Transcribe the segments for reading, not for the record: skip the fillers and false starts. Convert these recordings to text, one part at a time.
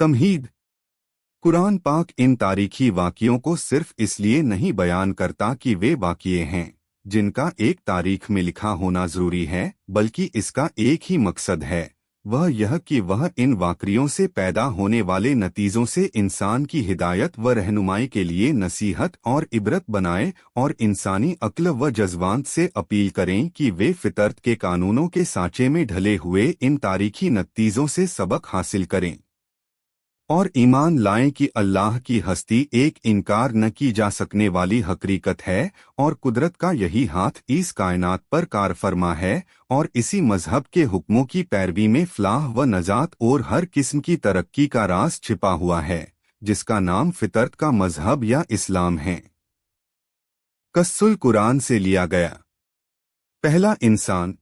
तमहीद। कुरान पाक इन तारीखी वाक़ियों को सिर्फ इसलिए नहीं बयान करता कि वे वाक़िए हैं जिनका एक तारीख में लिखा होना ज़रूरी है, बल्कि इसका एक ही मकसद है, वह यह कि वह इन वाक़ियों से पैदा होने वाले नतीजों से इंसान की हिदायत व रहनुमाई के लिए नसीहत और इबरत बनाए और इंसानी अक्ल व जज्बात से अपील करें कि वे फितरत के कानूनों के सांचे में ढले हुए इन तारीखी नतीजों से सबक हासिल करें और ईमान लाएं कि अल्लाह की हस्ती एक इनकार न की जा सकने वाली हकीकत है और कुदरत का यही हाथ इस कायनात पर कार फरमा है और इसी मजहब के हुक्मों की पैरवी में फलाह व नजात और हर किस्म की तरक्की का राज छिपा हुआ है, जिसका नाम फितरत का मजहब या इस्लाम है। कस्सुल कुरान से लिया गया। पहला इंसान।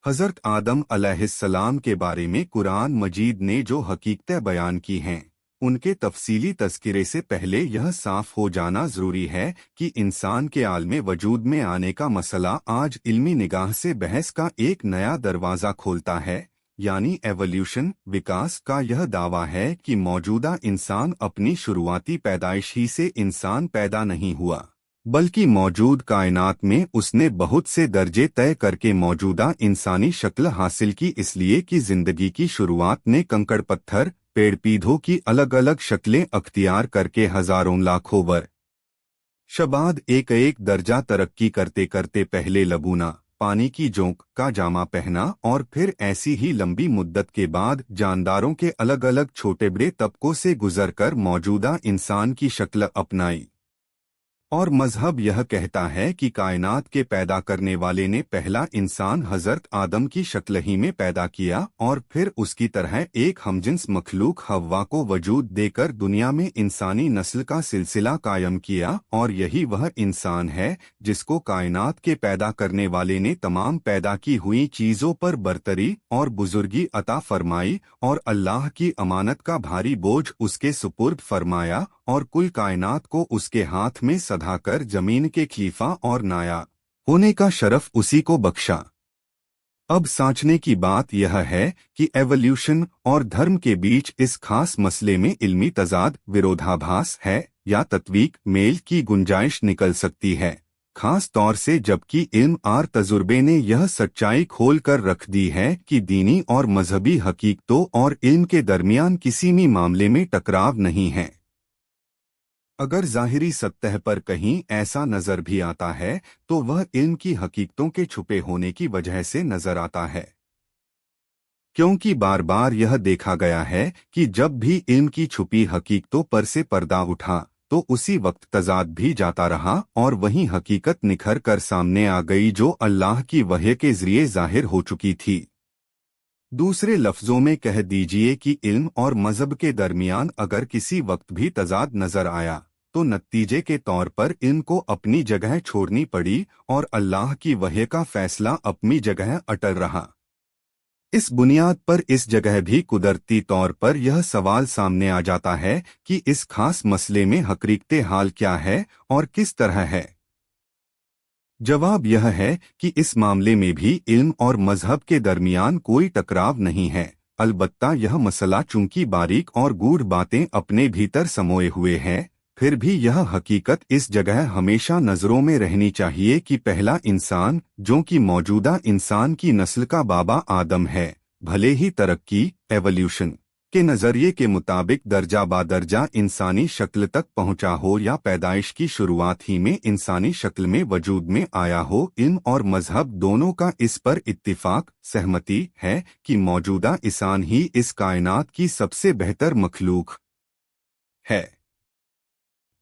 हज़रत आदम अलैहिस्सलाम के बारे में कुरान मजीद ने जो हकीकतें बयान की हैं, उनके तफसीली तज़किरे से पहले यह साफ हो जाना ज़रूरी है कि इंसान के आलमे वजूद में आने का मसला आज इल्मी निगाह से बहस का एक नया दरवाज़ा खोलता है, यानी एवोल्यूशन, विकास का यह दावा है कि मौजूदा इंसान अपनी शुरुआती पैदाइश ही से इंसान पैदा नहीं हुआ, बल्कि मौजूद कायनात में उसने बहुत से दर्जे तय करके मौजूदा इंसानी शक्ल हासिल की, इसलिए कि जिंदगी की शुरुआत ने कंकड़ पत्थर पेड़ पौधों की अलग अलग शक्लें अख्तियार करके हजारों लाखों वर्ष बाद एक एक दर्जा तरक्की करते करते पहले लबूना पानी की जोंक का जामा पहना और फिर ऐसी ही लंबी मुद्दत के बाद जानदारों के अलग अलग छोटे बड़े तबकों से गुजरकर मौजूदा इंसान की शक्ल अपनाई। और मजहब यह कहता है कि कायनात के पैदा करने वाले ने पहला इंसान हजरत आदम की शक्ल ही में पैदा किया और फिर उसकी तरह एक हमजिन्स मखलूक हव्वा को वजूद देकर दुनिया में इंसानी नस्ल का सिलसिला कायम किया, और यही वह इंसान है जिसको कायनात के पैदा करने वाले ने तमाम पैदा की हुई चीज़ों पर बरतरी और बुजुर्गी अता फरमाई और अल्लाह की अमानत का भारी बोझ उसके सुपुर्द फरमाया और कुल कायनात को उसके हाथ में सधाकर जमीन के खलीफा और नाया होने का शरफ उसी को बख्शा। अब सोचने की बात यह है कि एवोल्यूशन और धर्म के बीच इस खास मसले में इल्मी तजाद विरोधाभास है या तत्वीक मेल की गुंजाइश निकल सकती है, खास तौर से जबकि इल्म और तजुर्बे ने यह सच्चाई खोल कर रख दी है कि दीनी और मजहबी हकीकतों और इल्म के दरमियान किसी भी मामले में टकराव नहीं है। अगर ज़ाहिरी सतह पर कहीं ऐसा नज़र भी आता है तो वह इल्म की हकीकतों के छुपे होने की वजह से नज़र आता है, क्योंकि बार बार यह देखा गया है कि जब भी इल्म की छुपी हकीकतों पर से पर्दा उठा तो उसी वक्त तजाद भी जाता रहा और वही हकीकत निखर कर सामने आ गई जो अल्लाह की वहय के ज़रिए ज़ाहिर हो चुकी थी। दूसरे लफ्ज़ों में कह दीजिए कि इल्म और मजहब के दरमियान अगर किसी वक्त भी तजाद नजर आया तो नतीजे के तौर पर इल्म को अपनी जगह छोड़नी पड़ी और अल्लाह की वहय का फैसला अपनी जगह अटल रहा। इस बुनियाद पर इस जगह भी कुदरती तौर पर यह सवाल सामने आ जाता है कि इस खास मसले में हकीकत हाल क्या है और किस तरह है। जवाब यह है कि इस मामले में भी इल्म और मजहब के दरमियान कोई टकराव नहीं है, अलबत्ता यह मसला चूंकि बारीक और गूढ़ बातें अपने भीतर समोए हुए है, फिर भी यह हकीकत इस जगह हमेशा नज़रों में रहनी चाहिए कि पहला इंसान जो कि मौजूदा इंसान की नस्ल का बाबा आदम है, भले ही तरक्की एवोल्यूशन के नज़रिए के मुताबिक दर्जा बादर्जा इंसानी शक्ल तक पहुंचा हो या पैदाइश की शुरुआत ही में इंसानी शक्ल में वजूद में आया हो, इल्म और मजहब दोनों का इस पर इत्तिफाक सहमति है कि मौजूदा इंसान ही इस कायनात की सबसे बेहतर मखलूक है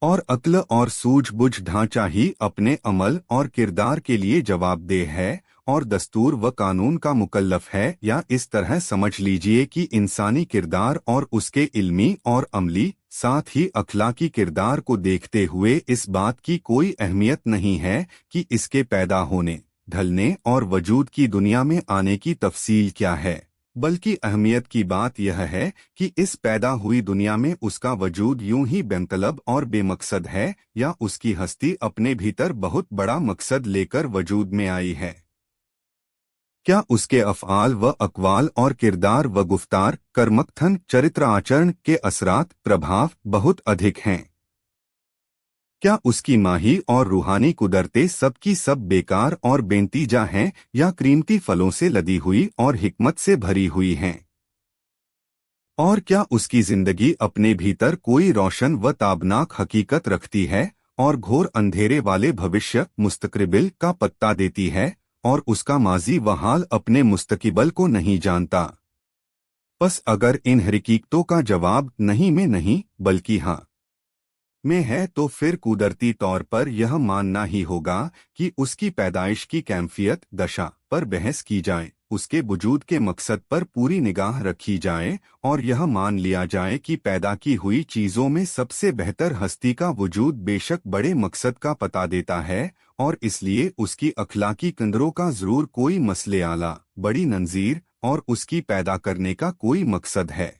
और अक्ल और सूझबूझ ढांचा ही अपने अमल और किरदार के लिए जवाबदेह है और दस्तूर व कानून का मुकल्लफ है, या इस तरह समझ लीजिए कि इंसानी किरदार और उसके इल्मी और अमली साथ ही अखलाकी किरदार को देखते हुए इस बात की कोई अहमियत नहीं है कि इसके पैदा होने, ढलने और वजूद की दुनिया में आने की तफसील क्या है, बल्कि अहमियत की बात यह है कि इस पैदा हुई दुनिया में उसका वजूद यूं ही बेमतलब और बेमकसद है या उसकी हस्ती अपने भीतर बहुत बड़ा मकसद लेकर वजूद में आई है। क्या उसके अफ़आल व अक़वाल और किरदार व गुफ्तार कर्मकथन चरित्र आचरण के असरात प्रभाव बहुत अधिक हैं? क्या उसकी माही और रूहानी कुदरतें सबकी सब बेकार और बेनतीजा हैं या कीमती फलों से लदी हुई और हिकमत से भरी हुई हैं? और क्या उसकी जिंदगी अपने भीतर कोई रोशन व ताबनाक हकीकत रखती है और घोर अंधेरे वाले भविष्य मुस्तकबिल का पत्ता देती है और उसका माजी व हाल अपने मुस्तकबिल को नहीं जानता? बस अगर इन हकीकतों का जवाब नहीं में नहीं बल्कि हाँ में है तो फिर कुदरती तौर पर यह मानना ही होगा कि उसकी पैदाइश की कैफियत दशा पर बहस की जाए, उसके वजूद के मकसद पर पूरी निगाह रखी जाए और यह मान लिया जाए कि पैदा की हुई चीज़ों में सबसे बेहतर हस्ती का वजूद बेशक बड़े मकसद का पता देता है और इसलिए उसकी अखलाकी कंदरों का ज़रूर कोई मसले आला बड़ी नंजीर और उसकी पैदा करने का कोई मकसद है।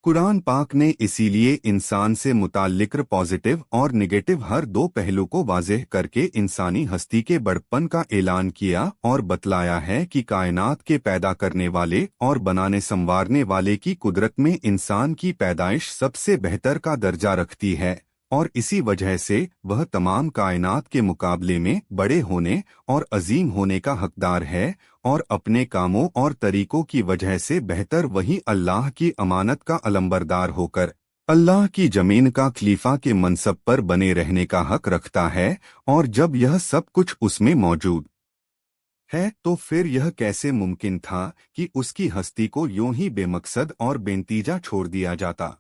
कुरान पाक ने इसीलिए इंसान से मुताल्लिक़ पॉजिटिव और निगेटिव हर दो पहलू को वाज़ेह करके इंसानी हस्ती के बड़प्पन का ऐलान किया और बतलाया है कि कायनात के पैदा करने वाले और बनाने संवारने वाले की कुदरत में इंसान की पैदाइश सबसे बेहतर का दर्जा रखती है और इसी वजह से वह तमाम कायनात के मुकाबले में बड़े होने और अजीम होने का हकदार है और अपने कामों और तरीकों की वजह से बेहतर वही अल्लाह की अमानत का अलंबरदार होकर अल्लाह की जमीन का खलीफा के मनसब पर बने रहने का हक रखता है। और जब यह सब कुछ उसमें मौजूद है तो फिर यह कैसे मुमकिन था कि उसकी हस्ती को यूं ही बेमकसद और बेनतीजा छोड़ दिया जाता?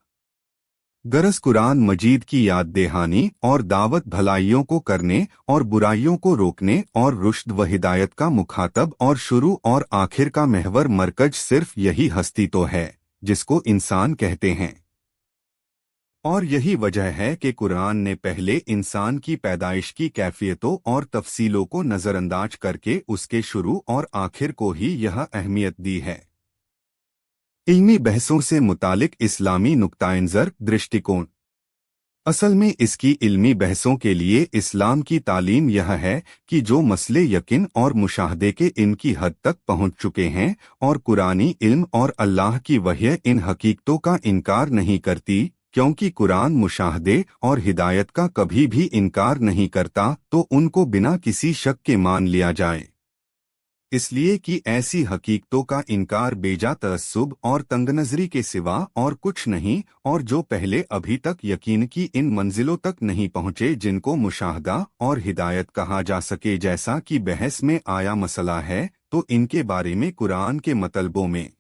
गरज कुरान मजीद की याद दहानी और दावत भलाइयों को करने और बुराइयों को रोकने और रुश्द व हिदायत का मुखातब और शुरू और आखिर का महवर मरकज सिर्फ यही हस्ती तो है जिसको इंसान कहते हैं। और यही वजह है कि कुरान ने पहले इंसान की पैदाइश की कैफियतों और तफसीलों को नज़रअंदाज करके उसके शुरू और आखिर को ही यह अहमियत दी है। इल्मी बहसों से मुतालिक इस्लामी नुक्ता-ए-नज़र दृष्टिकोण। असल में इसकी इल्मी बहसों के लिए इस्लाम की तालीम यह है कि जो मसले यकीन और मुशाहदे के इनकी हद तक पहुंच चुके हैं और कुरानी इल्म और अल्लाह की वहय इन हकीकतों का इनकार नहीं करती, क्योंकि कुरान मुशाहदे और हिदायत का कभी भी इनकार नहीं करता, तो उनको बिना किसी शक के मान लिया जाए। इसलिए कि ऐसी हकीकतों का इनकार बेजा तअस्सुब और तंगनजरी के सिवा और कुछ नहीं, और जो पहले अभी तक यकीन की इन मंजिलों तक नहीं पहुँचे जिनको मुशाहदा और हिदायत कहा जा सके। जैसा कि बहस में आया मसला है तो इनके बारे में कुरान के मतलबों में